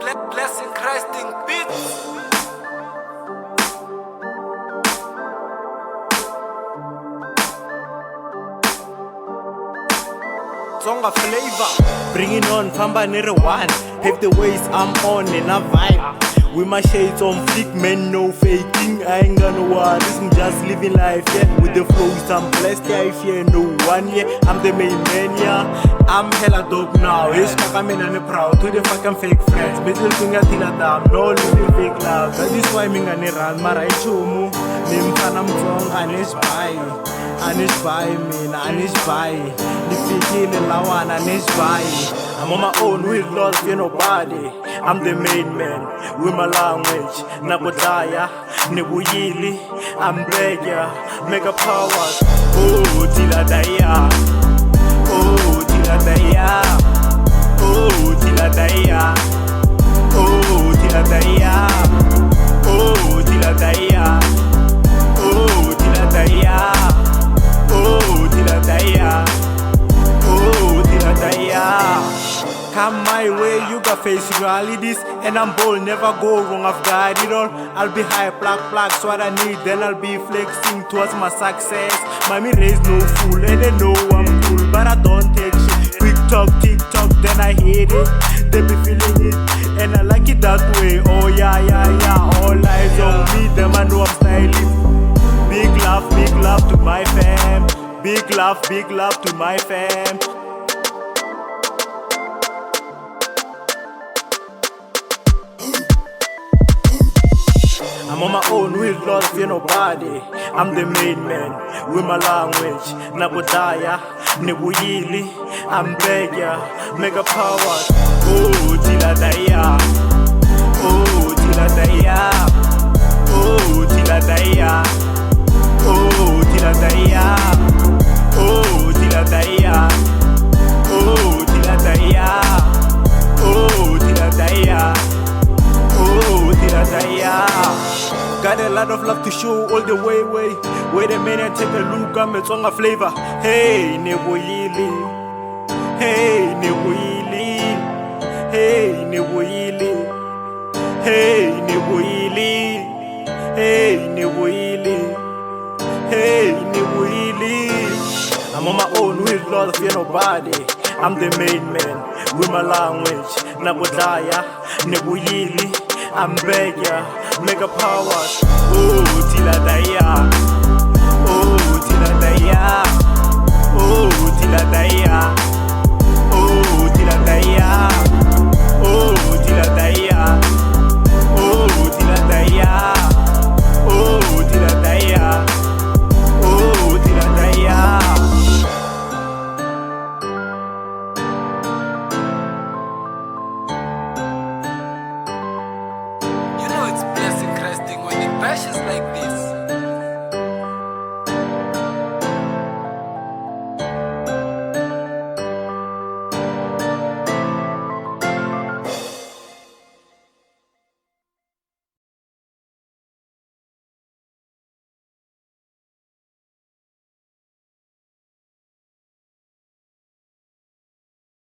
Blessing Christ in beats. Songa flavor, bring it on, famba nere one. Pave the ways, I'm on in a vibe. With my shades on flick, man, no faking. I ain't gonna worry, I'm just living life, yeah. With the flows, I'm blessed, yeah. I fear no one, yeah. I'm the main man, yeah. I'm hella dope now. It's coming and proud to the fucking fake friends. Middle finger till a damn, no living fake love. That is why I'm gonna run, Marai Chumu. Nimpanam song, Anish Bai. Anish Bai, man, Anish Bai. Nifikile lawan, Anish Bai. I'm on my own with lost, you nobody. I'm the main man with my language. Nebhoyilie, Nebhoyilie, I'm beggar, mega powers. Oh, till I die. Oh, till I die. Oh, till I die. Oh, till I die. Oh, till I die. Oh, till I die. Oh, till I die. Oh, till I die. Come my way, you got face realities. And I'm bold, never go wrong, I've got it all. I'll be high, black's what I need. Then I'll be flexing towards my success. Mommy raised no fool, and they know I'm cool. But I don't take shit. Quick talk, TikTok, then I hate it. They be feeling it, and I like it that way. Oh yeah, yeah, yeah, all eyes on me, them I know I'm styling. Big love to my fam. Big love to my fam. I'm on my own with lost, fear nobody. I'm the main man with my language. Nebhoyilie, Nebhoyilie, I'm beggar, mega powers. Oh, till I die. Oh, till I die. Oh, till I die. Oh, till I die. Oh, till I die. Oh, till I die. Oh, till I die. Oh, till I die. Got a lot of love to show all the way. Wait a minute, take a look, I'm a song of flavor. Hey, Nebhoyilie. Hey, Nebhoyilie. Hey, Nebhoyilie. Hey, Nebhoyilie. Hey, Nebhoyilie. Hey, Nebhoyilie. I'm on my own with lost, fear nobody. I'm the main man with my language. Nebhoyilie, Nebhoyilie, I'm beggar, mega powers. Oh, till I die. Oh, till I die. Oh, till I die. Oh, till I die. Oh, till I die. Oh, till I die. Oh, till I die. Oh, till I die. You know it's blessing Christ when it bashes like this.